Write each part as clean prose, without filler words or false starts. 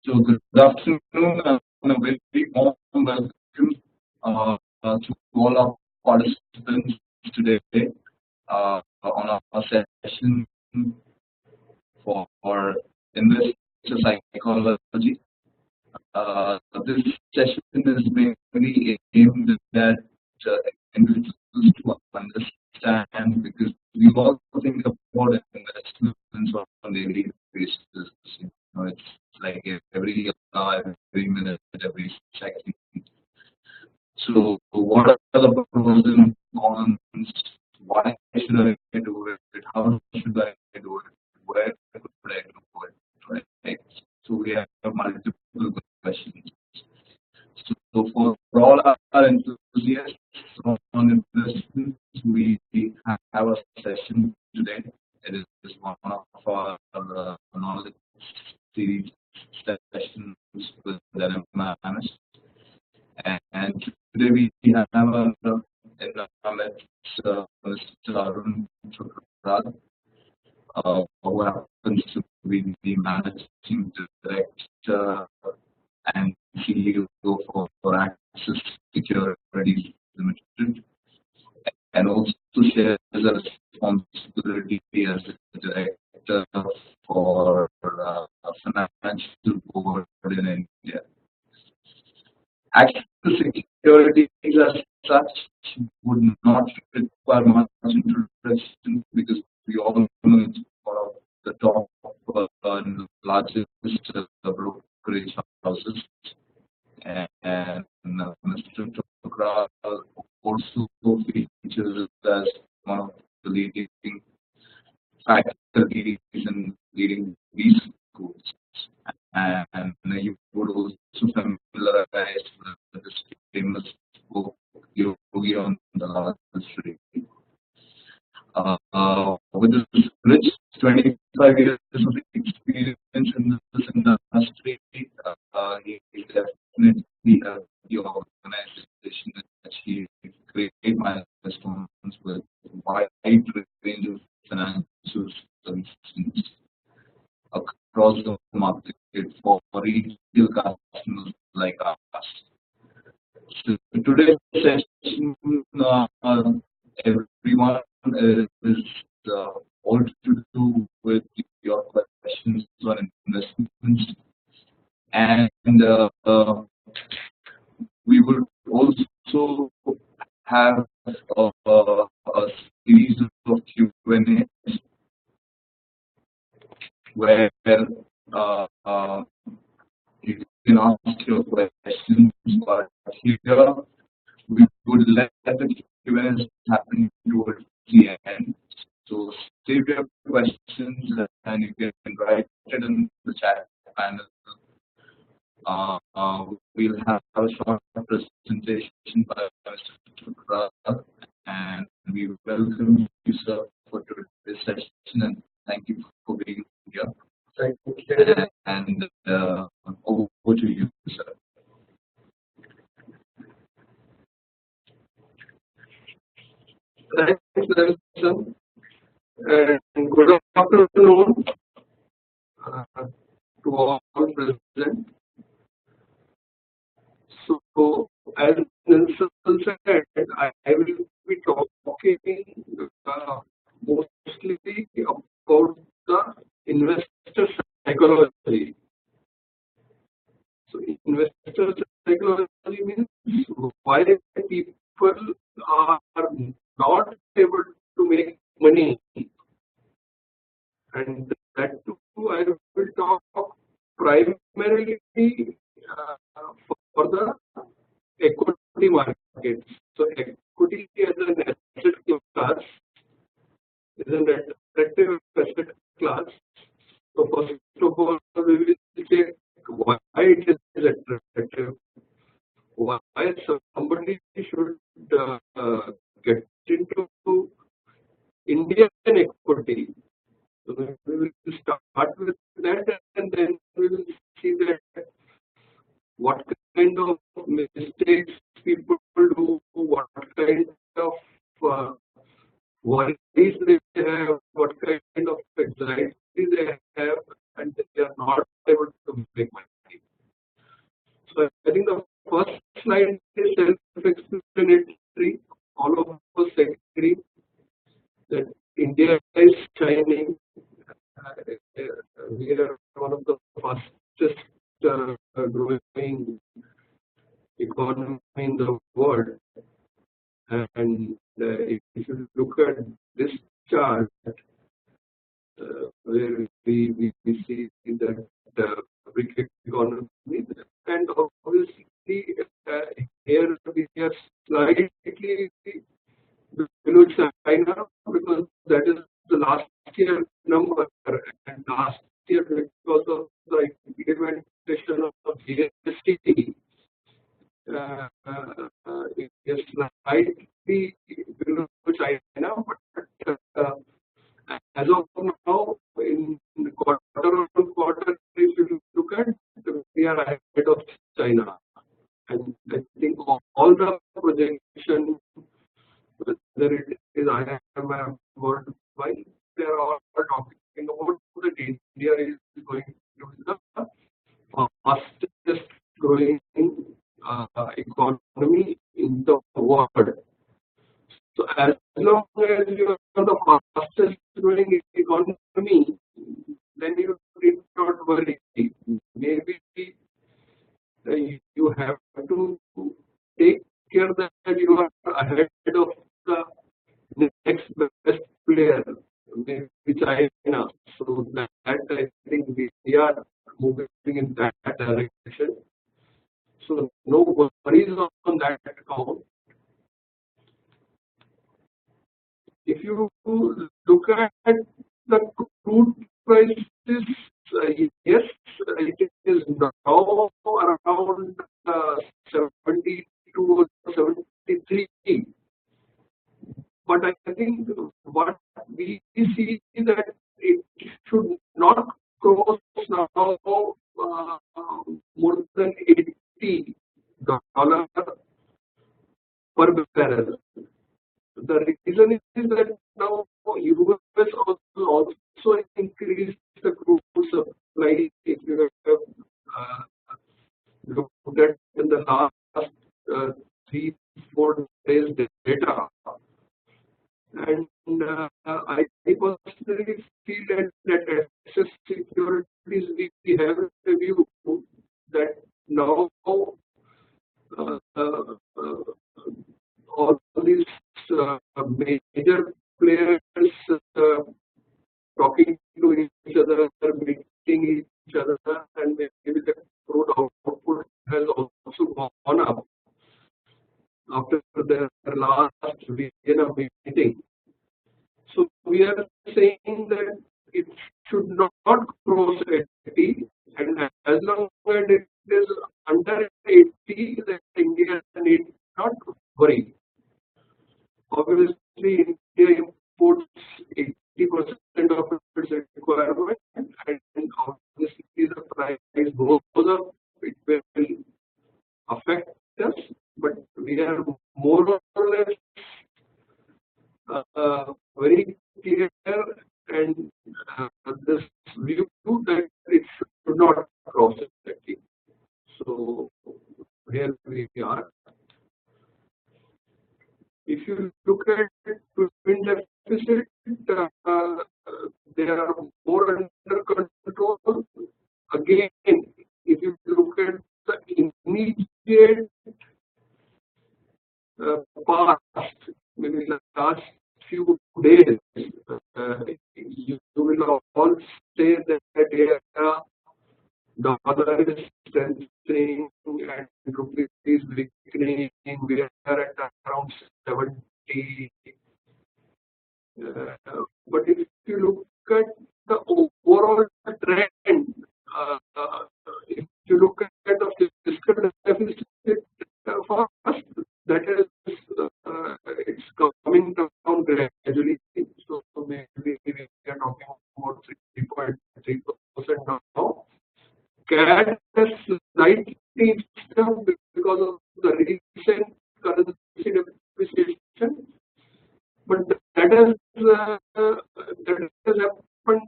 So good afternoon and a very warm welcome to all our participants today on our session for investor psychology. This session is mainly aimed at individuals to understand, because we all think about investments on a daily basis. It's like every hour, every minute, every second. So what are the pros and cons? Why should I do it? How should I do it? Where could I do it? Right? So we have multiple questions. So for all our enthusiasts on investments, we have a session today. It is one of our knowledge series sessions with the managed. And today we have in our midst Mr. Arun Thukral, who happens to be the managing director and CEO for Access Securities Limited, and also shares a responsibility as the director for financial board in India. Access Securities as such would not require much introduction, because we all know it's one of the top and largest brokerage houses. And Mr. Thukral also features as one of the leading faculties and leading these schools. And you would also familiarize with this famous book, Yogi on the Last Street. With this rich 25 years of experience in this industry, he definitely the organization achieved great milestones with a wide range of financial solutions across the market for retail customers like us. So today's session, everyone is all to do with your questions on investments, and we will also have a series of Q&As where you can ask your questions, but here we would let the Q&As happen towards the end. So save your questions and you can write it in the chat panel. We'll have a short presentation by Mr. Thukral, and we welcome you, sir, for today's session, and thank you for being here. Thank you. And over to you, sir. Thanks, Nelson. And good afternoon to all present. So, as Nelson said, I will be talking mostly about the investor psychology. So, investor psychology means why people are not able to make money, and that too I will talk primarily for the equity market. So equity as an asset class is an attractive asset class. So first of all, we will check why it is attractive. Why somebody should get into Indian equity. So we will start with that, and then we will see that what kind of mistakes people do, what kind of worries they have, what kind of anxiety they have, and they are not able to make money. think the first slide is self-explanatory. All of us agree that India is shining. We are one of the fastest growing economy in the world. And if you look at this chart, where we see that brick economy, and obviously here we are slightly below China because that is the last year number, and last year because of the implementation of GST, it is slightly below China, but as of now, in quarter on quarter, if you look at, we are ahead of China. And I think all the projection, whether it is IMF worldwide, they are all talking about that India is going to be the fastest growing economy in the world. So as long as you are the fastest growing economy, then you need not worry. Maybe you have to take care that you are ahead of the next best player, maybe China. So that I think we are moving in that direction. So no worries on that account. If you look at the crude prices, yes, it is now around 72 or 73. But I think what we see is that it should not cross now more than $80 per barrel. The reason is that now US also increased the crude supply. If you have looked at in the last 3-4 days data, and I personally feel that as securities we have a view that now all these major players talking to each other, meeting each other, and maybe the crude output has also gone up after their last Vienna meeting. So we are saying that it should not cross 80, and as long as it is under 80, then India need not worry. Obviously, India imports 80% of its requirement, and obviously the price goes up, it will affect us, but we are more or less very clear and this view that it should not cross 80. So here we are. If you look at twin deficit, they are more under control. Again, if you look at the immediate past, maybe the last few days, you will all say that dollar is strengthening and rupee is weakening. We are at around 70. But if you look at the overall trend, if you look at the fiscal deficit first, that is it's coming down gradually. So maybe we are talking about 3.3% now. CAD has slightly increased because of the recent currency depreciation, but that has happened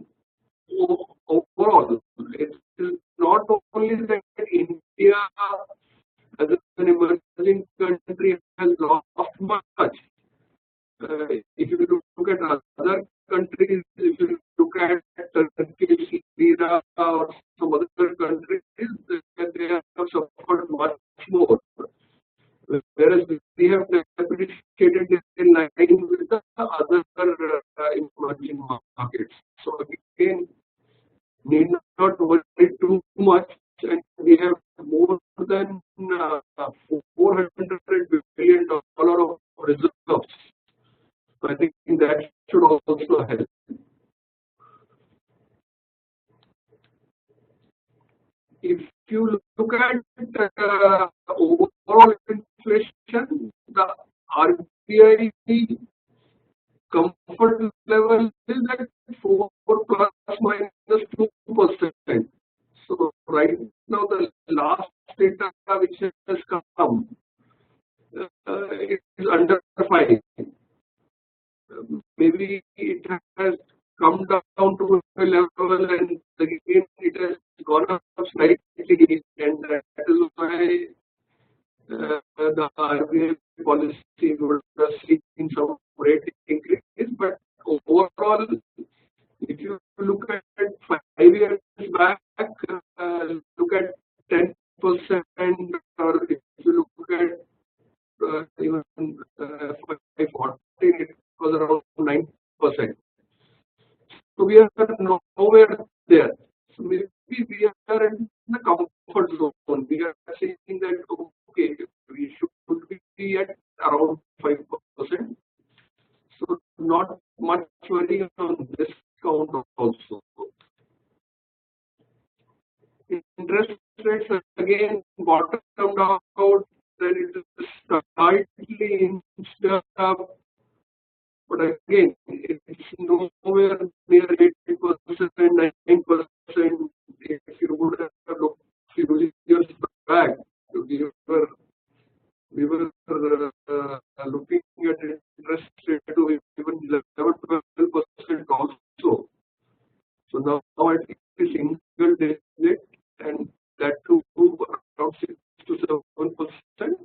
overall. It is not only that India as an emerging country has lost much. If you look at other countries, if you look at Turkey, Iran, or some other countries, they have suffered much more. Whereas we have depreciated in line with the other emerging markets. So again, need not worry too much, and we have more than $400 billion of reserves. So I think that should also help. If you look at overall inflation, the RBI comfort level is at 4 plus minus 2%. So right now the last data which has come, it is under 5. Maybe it has come down to a level and again it has gone up slightly, and that is why the RBI policy would have seen some rate increase. But overall, if you look at 5 years back, look at 10%, or if you look at even 514, it was around 9%. So we are nowhere there. So maybe we are in the comfort zone. We are saying that okay, we should be at around 5%. So not much worry on this count also. Interest rates again bottomed out, then it is slightly inched up. But again, it's nowhere near 8% and 9%. If you would have looked few years back, we were looking at interest rate to even 11-12% also. So now I think it's single digit, and that too around 6 to 7%,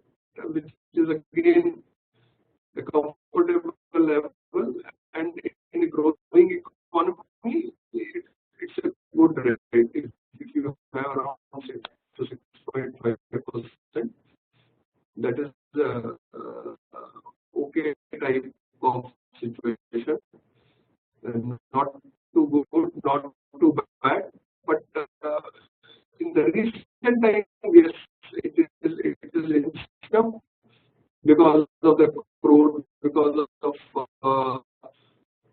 which is again a comfortable level, and in a growing economy, it's a good rate. If you have around 6 to 6.5%, that is okay type of situation. Not too good, not too bad, but in the recent time, yes, it is inched up because of the crude, because of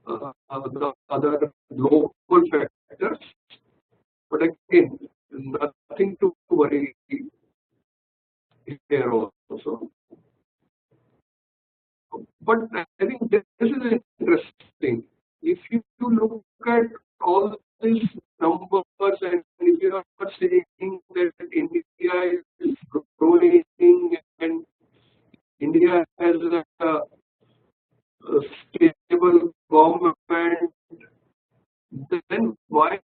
the other global factors. But again, nothing to worry here also. But I think this is interesting. If you look at all these numbers, and if you are saying that India is growing and India has a stable government, then why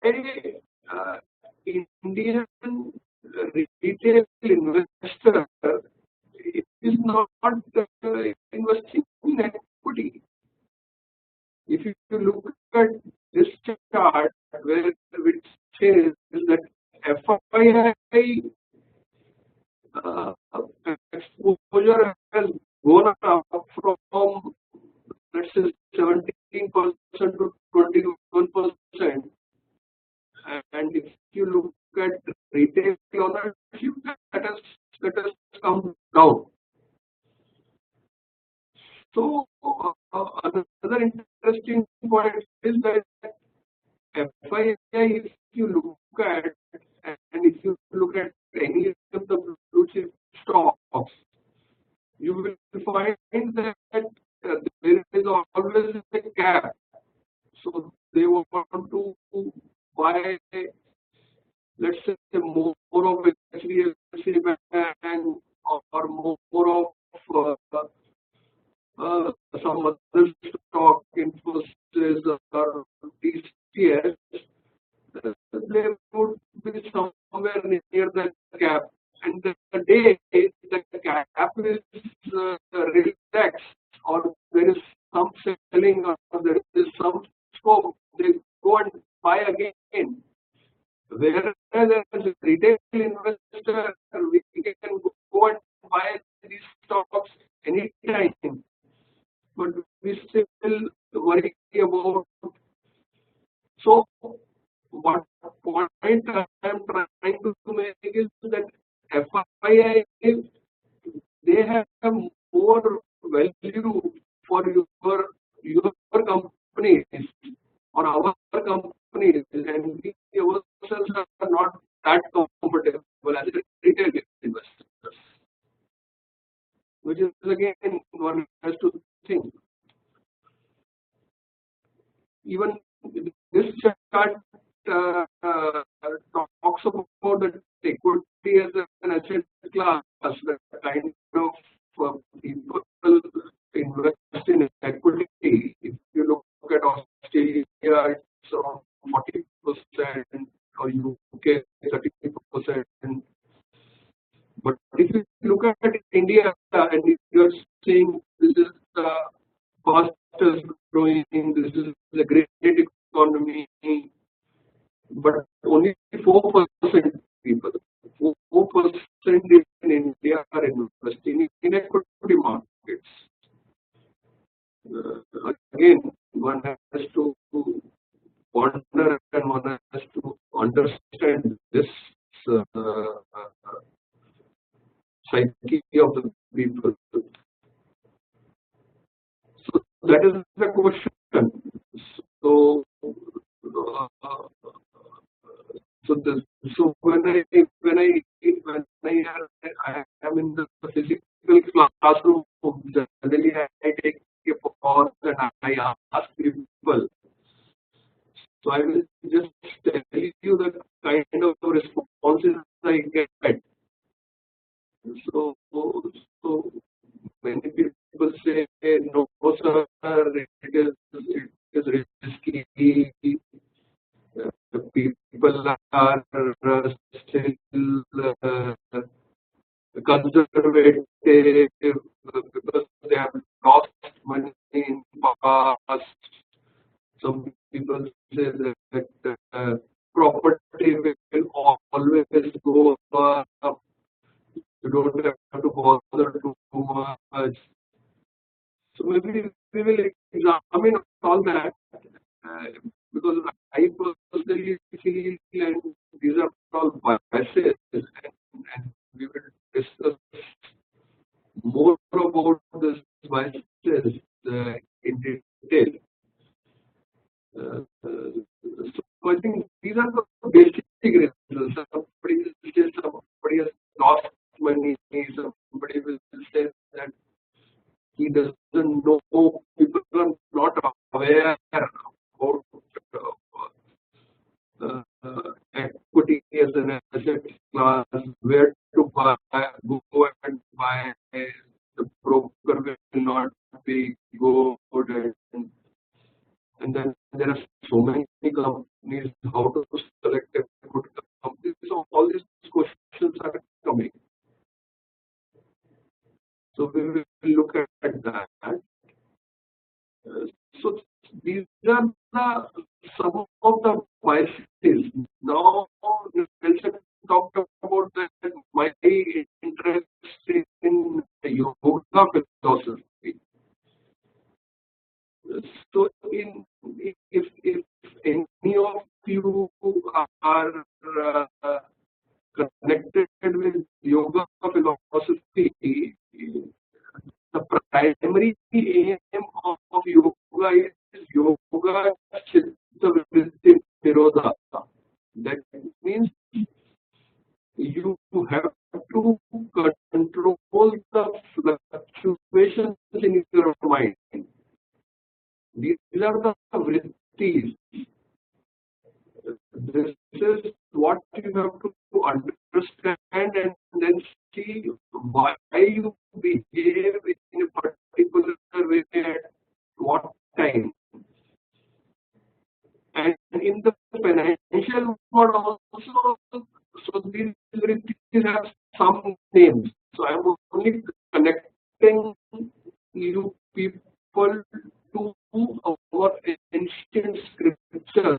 Indian retail investor is not investing in equity? If you look at this chart, which says that FII exposure has gone up from, let's say, 17% to 21%, and if you look at retail ownership, that has come down. So another interesting point is that FII, if you look at, and if you look at any of the blue chip stocks, you will find that there is always a cap. So they want to buy, let's say, more of HDFC Bank or more of some other stock, Infosys or TCS. They would be somewhere near that cap, and the day the cap is relaxed, or there is some selling, or there is some scope, they go and buy again. Whereas as a retail investor, we can go and buy these stocks anytime, but we still worry about. So what point I am trying to make is that FII, they have more value for your companies or our companies, and we ourselves are not that comfortable as a retail investors, which is again one has to think. Even this chart talks about the equity as an asset class, the kind of people invest in equity. If you look at Australia, it's around 40%, or UK 30%. But if you look at India and you're saying this is the fastest growing, this is a great economy, but only 4% people, 4% in India are investing in equity markets. Again, one has to wonder and one has to understand this psyche of the people. So that is the question. So so when I am in the physical classroom, generally I take a pause and I ask people. So I will just tell you the kind of responses I get. So many people say no, sir, it is risky. People are still conservative because they have lost money in past. Some people say that property will always go up. You don't have to bother too much. So maybe we will examine all that, because I personally feel, and these are all biases, and we will discuss more about this biases in detail. So I think these are the basic reasons. Somebody has lost money, somebody will say that he doesn't know, people are not aware about equity as an asset class, where to go and buy. The broker will not be good, and then there are so many companies, how to select a good company. So all these questions are coming. So we will look at that. So these are some of the biases. Now, Nelson talked about that my interest in yoga philosophy. So, if any of you are connected with yoga philosophy, the primary aim of yoga is yoga chitta vritti nirodha. That means you have to control the fluctuations in your mind. These are the vrittis. This is what you have to understand and then see why you behave in a particular way at what time. And in the financial world also, so these vrittis have some names. So I'm only connecting you people to our ancient scriptures.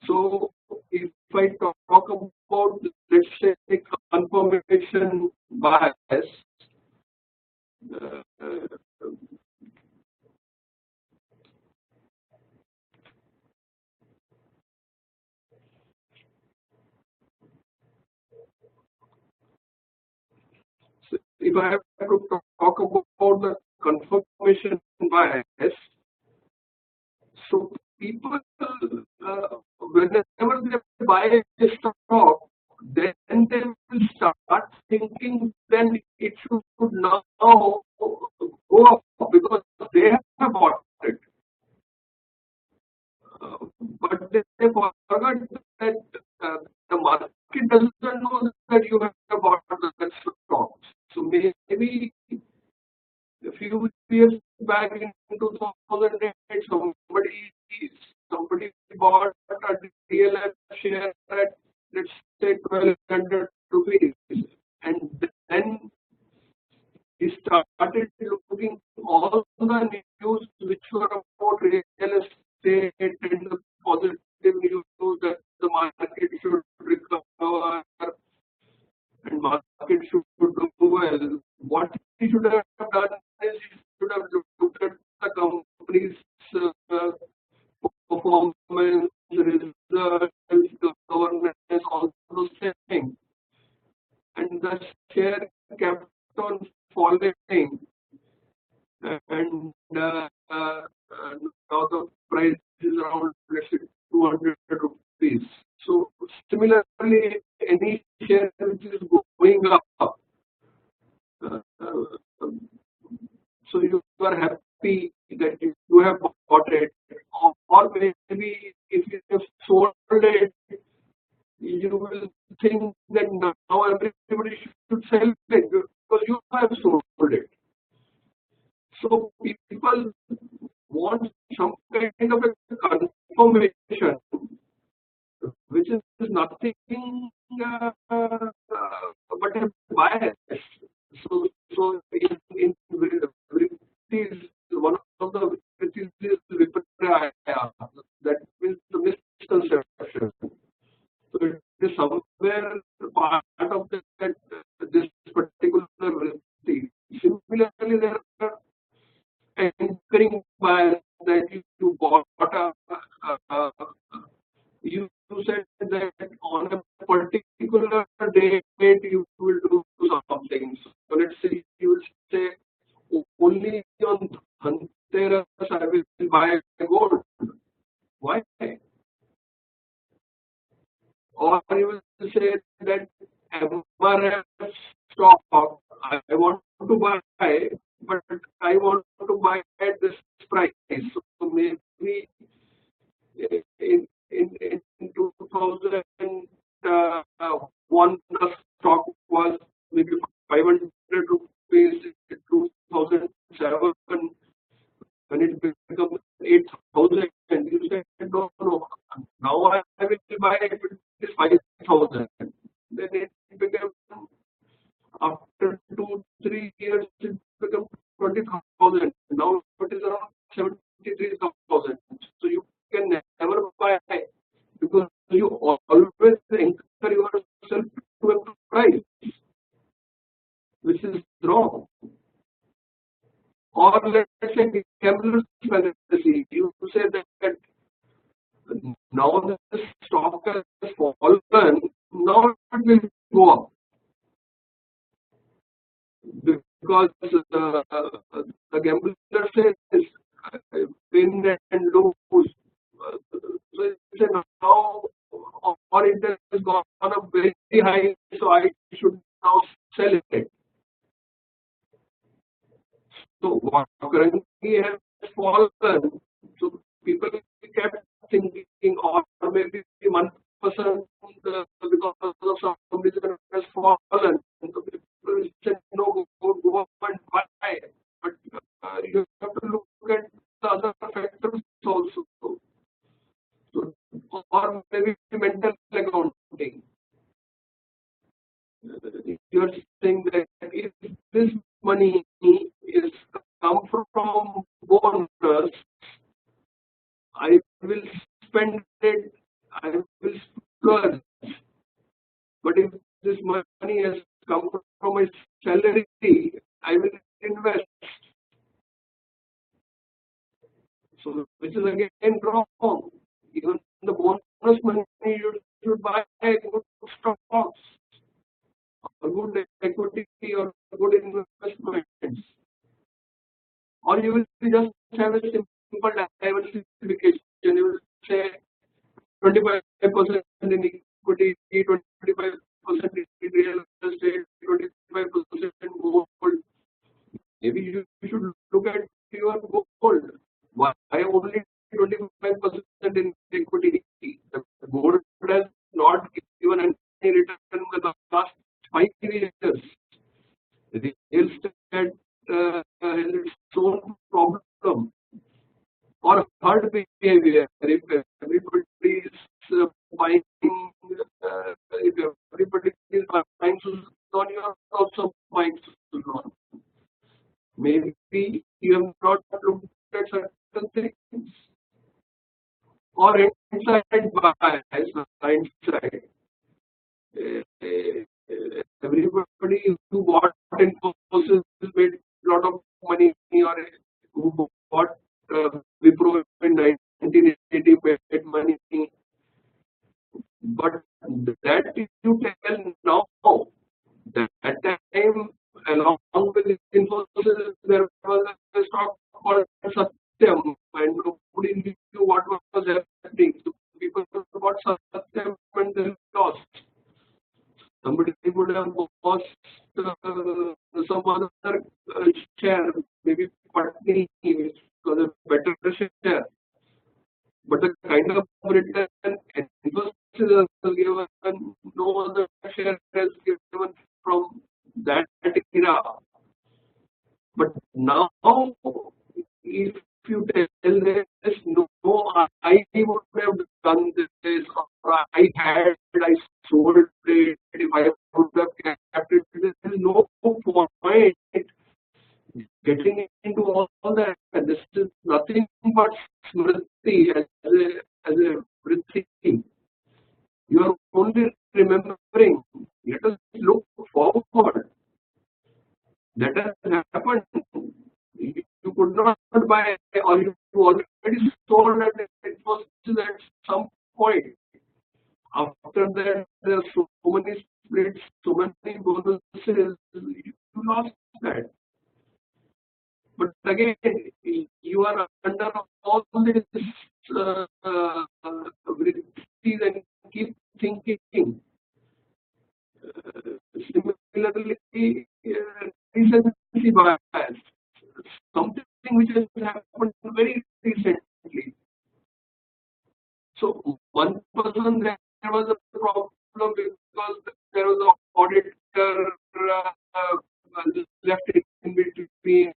So if I talk about, let's say, confirmation bias, uh, so if I have to talk about the confirmation bias, so people, whenever they buy a stock, then they will start thinking then it should now go up because they have bought it. But they forgot that the market doesn't know that you have bought that stock. So maybe a few years back in 2008, somebody bought a DLF share at, let's say, 1200 rupees, and then he started looking all the news which were about real estate and the positive news that the market should recover and market should do well. What he should have done is he should have looked at the company's performance, results, governance, all those things, and the share kept on falling, and now the price is around, let's say, 200 rupees. So similarly, any share which is going up, uh, uh, so you are happy that you have bought it, or maybe if you have sold it, you will think that now everybody should sell it because you have sold it. So people want some kind of a confirmation, which is nothing but a bias. So in vritis, one of the vritis is vipraya, that means the misconception. So it is somewhere part of this particular vritti. Similarly, there are anchoring bias that you bought you said that on a particular date you will do something. So let's say you will say only on Dhanteras I will buy gold. Why? Or you will say that MRF stock I want to buy, but I want to buy at this price. So maybe in 2001 the stock was maybe 500 rupees. In 2007 when it became 8,000, you said no, now I will buy it is 5,000. Then it became, after 2-3 years it became 20,000. Now it is around 73,000. So you can never buy because you always anchor yourself to a price, which is wrong. Or let's say gambler's fantasy. You say that now the stock has fallen, now it will go up because the gambler says win and lose. So it's now, or it has gone up very high, so I should now sell it. So what currently has fallen, so people kept thinking, or maybe 1% because of some reason has fallen. So people say, no, go up and buy. But you have to look at the other factors also. So, or maybe mental accounting. you are saying that if this money is come from bonus, I will spend it, I will splurge. But if this money has come from my salary, I will invest. So which is again wrong. Even the bonus money you should buy good stocks or good equity or good investments. Or you will just have a simple diversification. You will say 25% in equity, 25% in real estate, 25% in gold. Maybe you should look at your gold. Why only 25% in equity? The gold has not given any return in the last 5 years. Real estate has its own problem or herd behavior. If everybody is buying, if everybody is buying Suzlon, you are also buying Suzlon. Maybe you have not looked at certain things. Or inside bias, inside. Everybody who bought Infosys made a lot of money, or who bought Wipro in 1980 made money. But that you tell now, that time, along with Infosys, there was a stock called Satyam, and nobody knew what was happening. So people bought Satyam and then lost. Somebody would have bought some other share, maybe Patni, which was a better share. But the kind of return Infosys has given, no other share has given from that era. But now, if you tell this, no, I would have done this, or I sold it, if I would have kept it, there is no point getting into all that. This is nothing but smriti as a vritti. You are only remembering. Let us look forward. That has happened. You could not buy, or you already sold at it was at some point. After that, there are so many splits, so many bonuses. You lost that. But again, you are under all this vrittis and keep thinking. Similarly, recency bias, something which has happened very recently. So one person, there was a problem because there was an auditor left in between,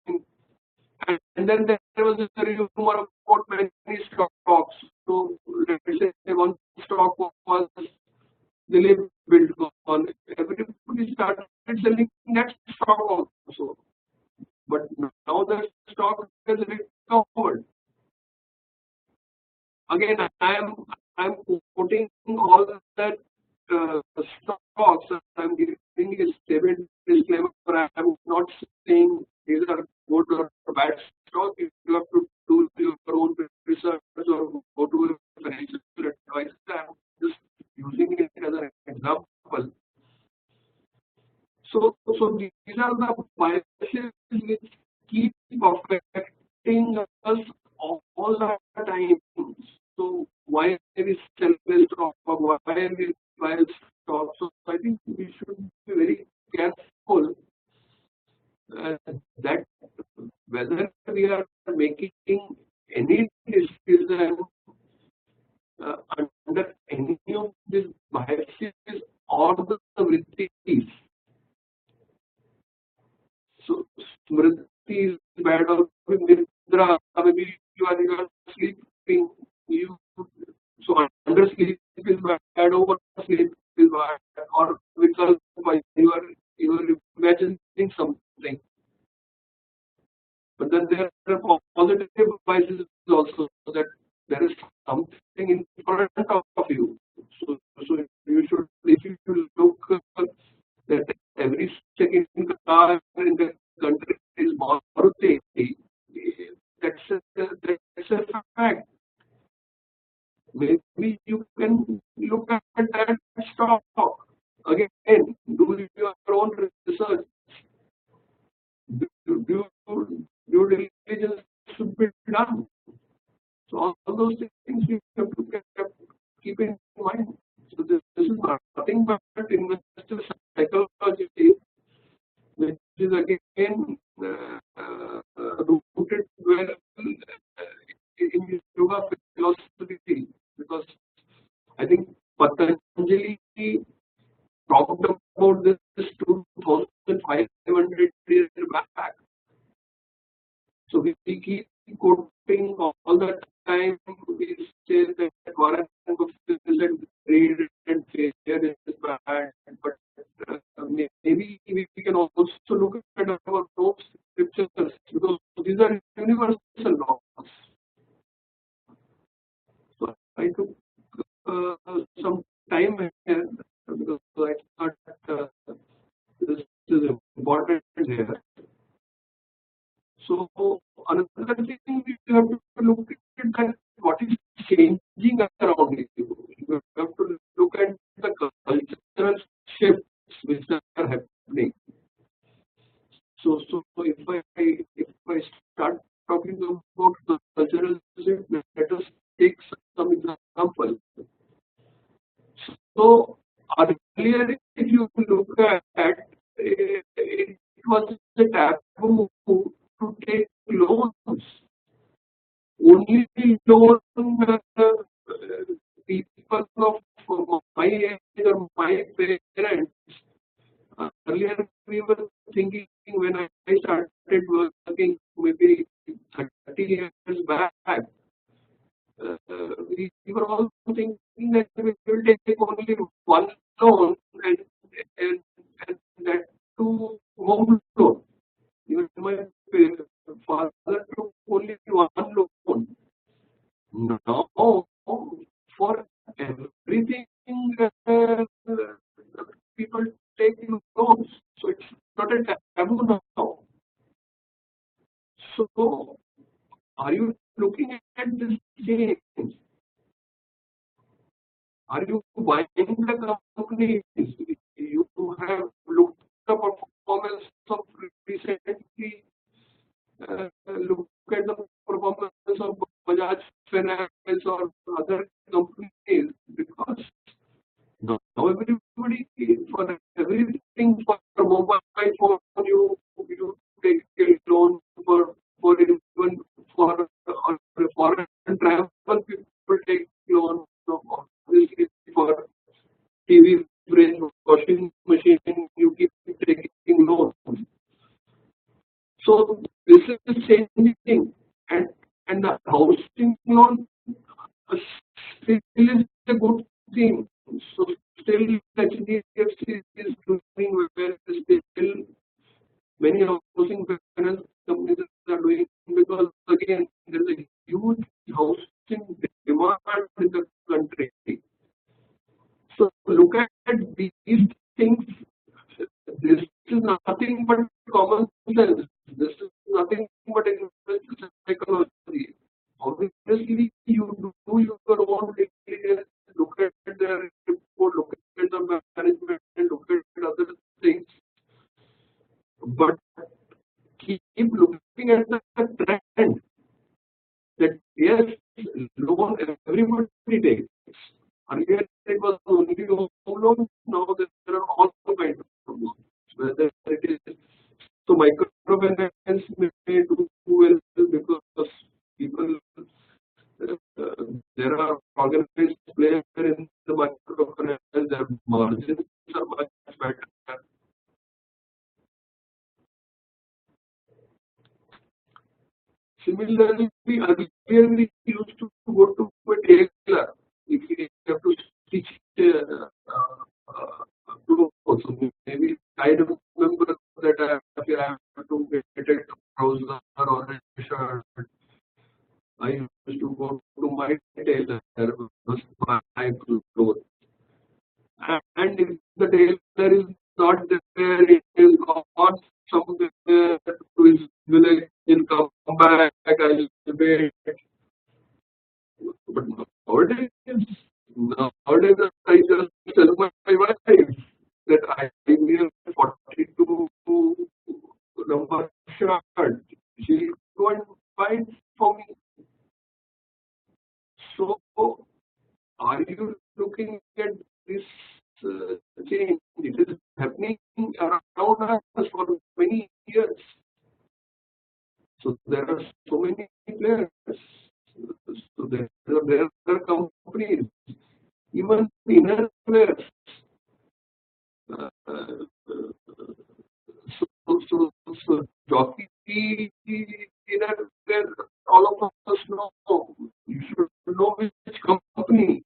and then there was a rumor about many stocks. So let's say one stock was Dilip built on. Everybody started selling that stock also. But now the stock has recovered. Again, I am putting all that stocks. I am giving a stable disclaimer. I am not saying these are good or bad stocks. You have to do your own research or go to a financial advisor. I am just using it as an example. So these are the biases which keep affecting us all the time. So why we sell this stock, or why we buy stock? So I think we should be very careful that whether we are making any decision under any of these biases or the vrittis. So smriti is bad, or nidra, maybe you are sleeping. So under sleep is bad, over sleep is bad, or because you are every second car in the country is Maruti, that's a fact. Maybe you can look at that stock again, do your own research. Due diligence should be done. So all those things you have to keep in mind. So this is nothing but investor psychology, which is again rooted well in yoga philosophy, because I think Patanjali talked about this 2,500 years back. So we keep quoting all the time. We say that Warren Buffett said greed and failure is bad, but maybe we can also look at our own scriptures, because these are universal laws. So I took some time here because I thought this is important here. So another thing we have to look at that what is changing around you. You have to look at the cultural shifts which are happening. So if I start talking about the cultural shift, let us take some example. So earlier, if you look at it was a taboo to take loans. Only loan people of my age or my parents. Earlier, we were thinking when I started working maybe 30 years back, we were all thinking that we will take only one loan and that too home loan. Even my father took only one loan. Now, for everything, people take loans. So it's not a taboo now. So, are you looking at this change? Are you buying the companies? You have looked at the performance of recently. Look at the performance of Bajaj Finance or other companies, because now everybody, for everything, for mobile phone, you take a loan for even for foreign travel, people take loan. Obviously, for TV, fridge, washing machine, you keep taking loans. So this is changing, and the housing loan still is a good thing. So still HDFC is doing well. Still many housing finance companies are doing, because again there is a huge housing demand in the country. So look at these things. This is nothing but common sense. This is nothing but investor psychology. Obviously, you do your own diligence, look at the report, look at the management, look at other things, but keep looking at the trend that yes, loan everybody takes. Earlier it was only home loan, now there are all kinds of loans. Whether it is so microfinance may do well because people there are organized players in the microfinance, their margins are much better. Similarly, earlier we used to go to a tailor if we have to stitch clothes. So maybe I remember that if I have to get a trouser or a shirt, I used to go to my tailor first buy clothes. And if the tailor is not there somewhere to his village, he'll come back, I'll wait. But nowadays I just tell my wife that I wear 42 number shirt. She'll go and buy it for me. So, are you looking at this change? It is happening around us for many years. So there are so many players. So there are companies, even inner players. So jockey inner player, all of us know. You should know which company.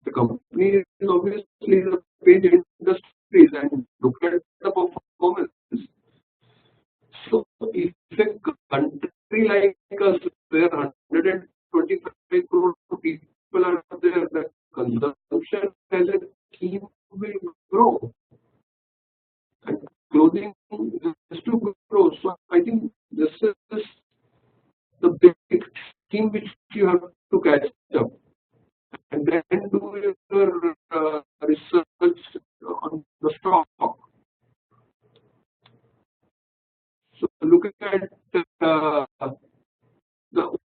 The company is obviously the paint industries and look at the performance. So if a country like us, where 125 crore people are there, the consumption as a team will grow and clothing has to grow. So I think this is the big theme which you have to catch up and then do your research on the stock. So looking at the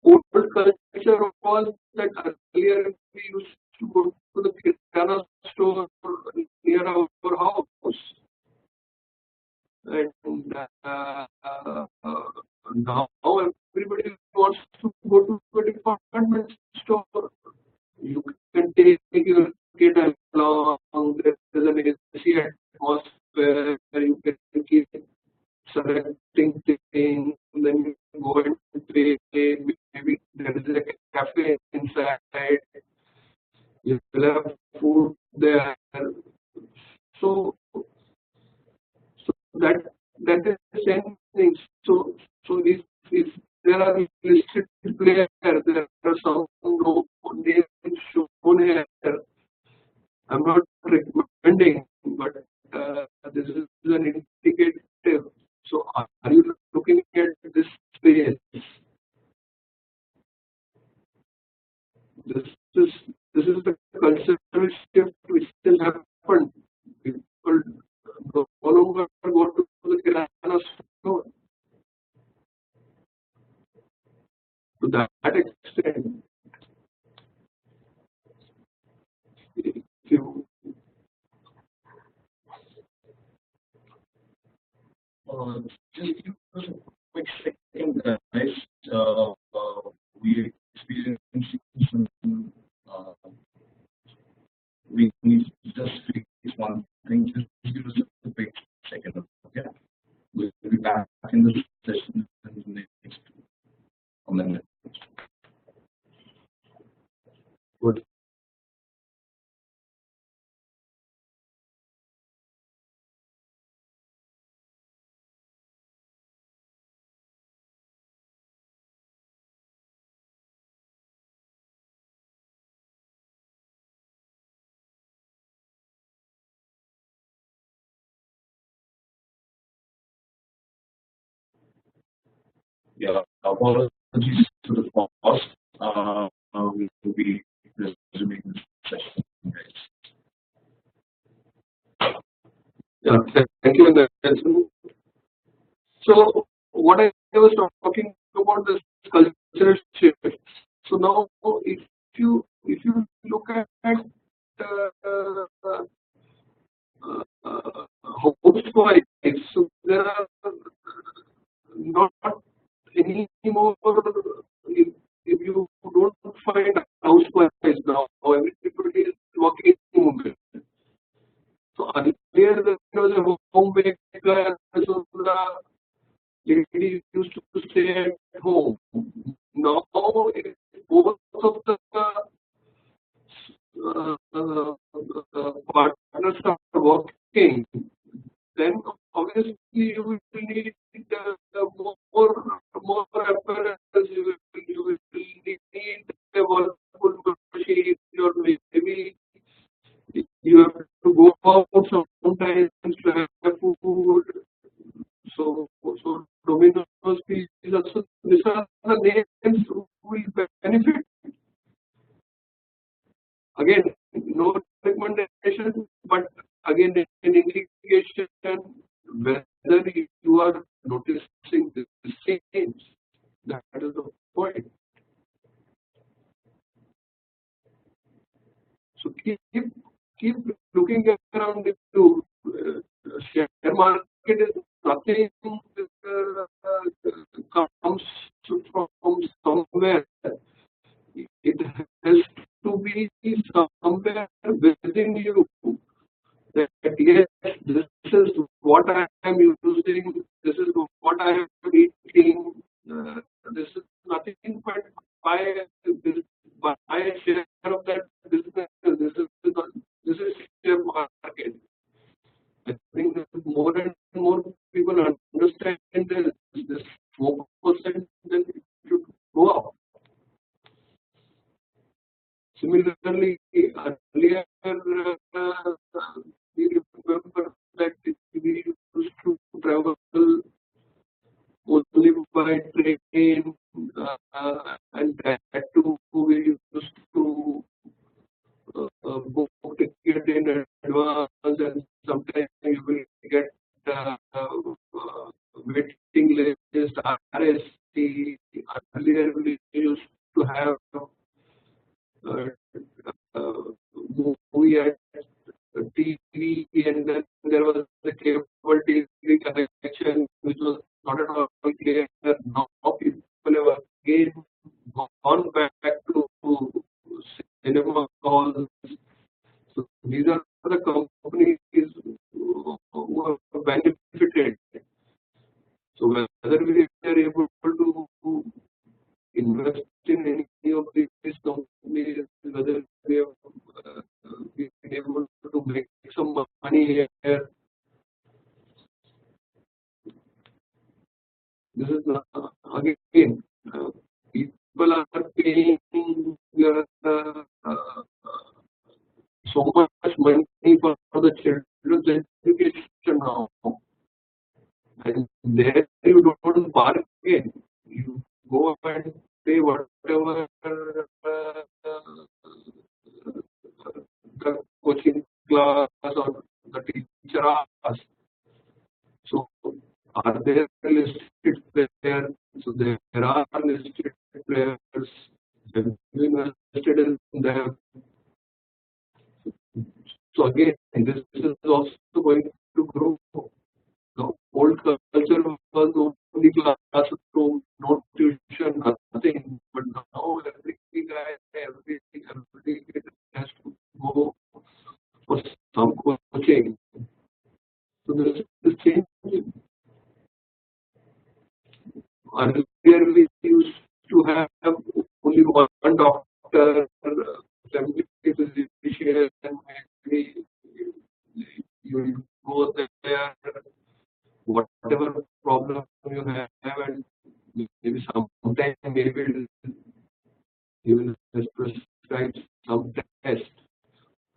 old culture was that earlier we used to go to the kirana store near our house, and now everybody wants to go to a department store. You can take your kid along. There is an AC atmosphere where you can keep selecting things, then you go and play. Maybe there is a cafe inside. You will have food there. So that is the same thing. So if there are listed players, there are some names shown here. I'm not recommending, but this is an indicative. So are you looking at this space? This is the cultural shift which still happened. People no longer go to the kirana store to that extent. If you Just give us a quick second, guys. We experiencing some. We need to just fix one thing. Just give us a quick second. Okay, we'll be back in the session in the next minute. good. Yeah, apologies to the pause. We will be resuming the session, guys. Yeah, thank you, Nelson. So what I was talking about this cultural shift. So now if you look at housewives, so there are not any more. If you don't find housewives now, everybody is working women. So earlier there was a homemaker, so the lady used to stay at home. Now both of the partners are working. Then obviously you will need more apparatus. You will need a wonderful machine, or maybe you have to go out sometimes to have food. So whether you are noticing this change. That is the point. So keep looking around you. Share market is nothing comes from somewhere. It has to be somewhere within you. That yes, this is what I am using. This is what I am eating. This is nothing but buy a share of that business. This is share market. I think that more and more people understand this 4%, then it should go up. Similarly, earlier we remember that we used to travel only by train, and that too we used to book ticket in advance, and sometimes you will get waiting list, RST. Earlier we used to have movie at TV, and then there was the cable TV connection, which was not at all clear. Now people have again gone back to cinema halls. So these are the companies who have benefited. So whether we are able to invest in any of these companies, whether we have been able to make some money here, this is not, again, people are paying so much money for the children's education now, and there you don't bargain. You go and pay whatever the coaching class or the teacher asks. So are there listed players? So there are listed players. Have you invested in them? So again, this is also going to grow. The old culture was only classroom, no tuition, nothing. But now every guy, every kid has to go for some coaching. So this is changing. Earlier we used to have only one doctor, family physician, and maybe you go there, whatever problem you have, and maybe sometime maybe you will just prescribe some test.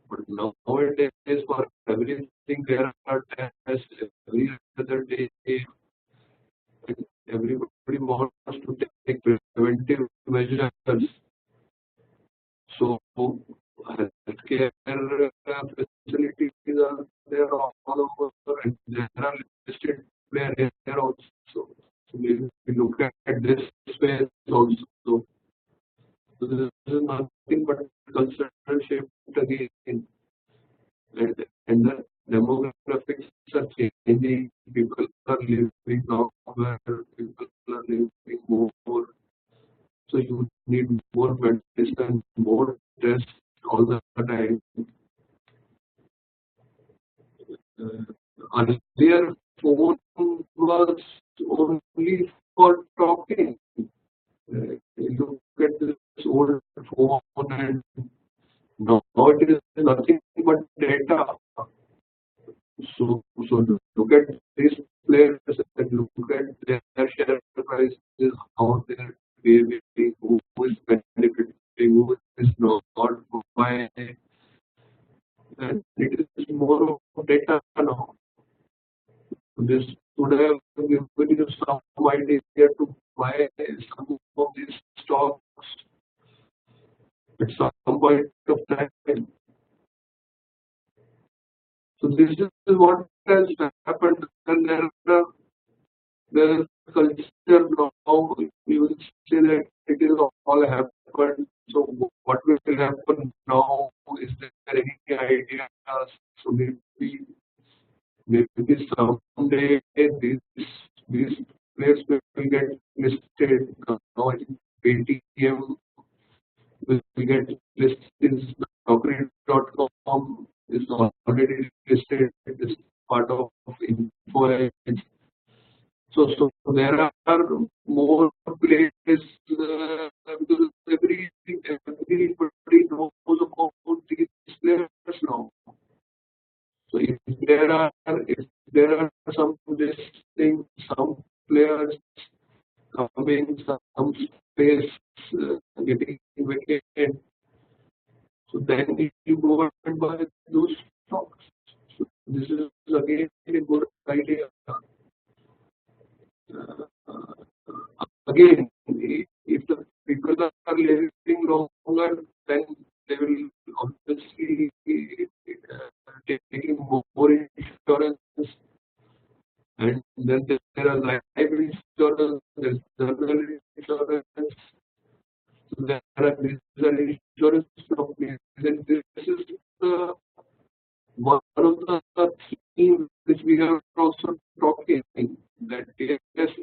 But nowadays for everything there are tests every other day. Everybody wants to take preventive measures. So healthcare facilities are there all over, and there are listed players there also. So we look at this space also. So this is nothing but cultural shift again, and the demographics are changing. People are living longer. People are living more. So you need more medicine, more tests all the time. Earlier, phone was only for talking. Look at this old phone, and now it is nothing but data. So look at these players and look at their share prices, how they are behaving, who is benefiting, who is not, why, and it is more of data now. This would have given you some idea to buy some of these stocks at some point of time. So this is what has happened, then there is culture now. You will say that it is all happened. So what will happen now? Is there any idea? So maybe someday these players will get listed. Now I think Paytm will get listed. Naukri.com is already listed. It's part of Info Edge. So there are more players because everybody knows about these players now. So if there are some listing, some players coming, some space getting vacated, so then you go and buy those stocks. So this is again a good idea. Again, if the people are living longer, then they will obviously taking more insurance, and then there are life insurance, there's general insurance, so there are these insurance companies, and this is one of the themes which we are also talking, that yes,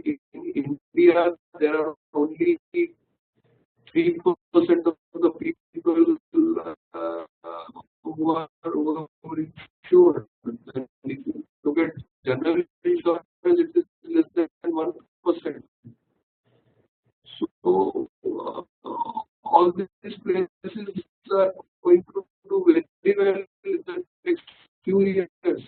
in India there are only 3% of the people who are insured. And if you look at general insurance, it is less than 1%. So all these places are going to do very well in the next few years.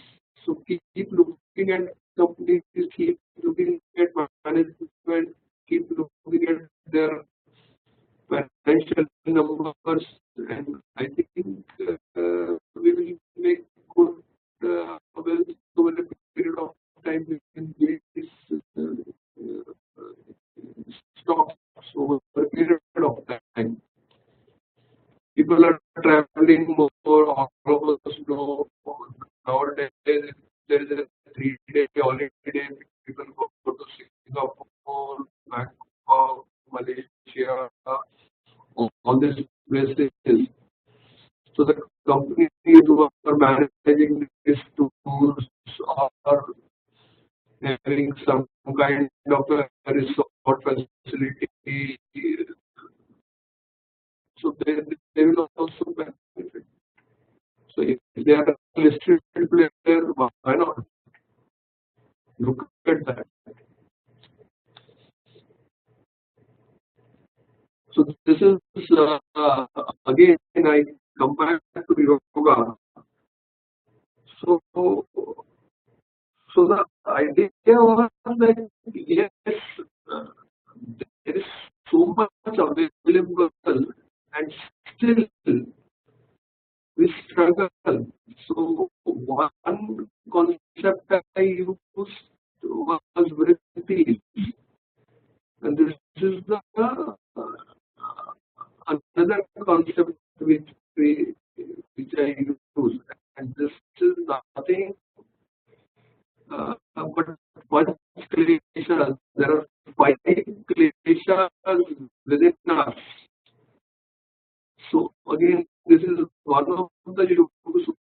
So keep looking at companies, keep looking at management, keep looking at their financial numbers, and I think we will make good well over a period of time. We can build this stocks over a period of time. People are traveling more. All of us know nowadays there is a 3-day holiday. People go to Singapore, Bangkok, Malaysia, all these places. So the companies who are managing these tools are having some kind of a resort facility. So they will also benefit. So if they are a listed player, why not? Look at that. So this is again I come back to yoga. So the idea was that yes, there is so much available, and still we struggle. So one concept I used was vritti, and this is the another concept which I use, and this is nothing but one klesha. There are 5 kleshas within us. So again, this is one of the Yoga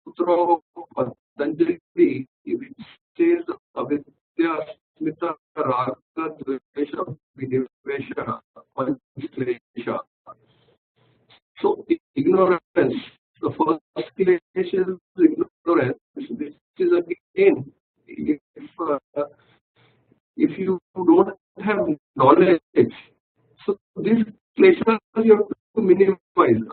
Sutra of Patanjali, which says avidya, smita, raga, dvesha, vinivesha, panchklesha. So ignorance, the first klesha is ignorance, which is again, if you don't have knowledge, so these kleshas you have to minimize.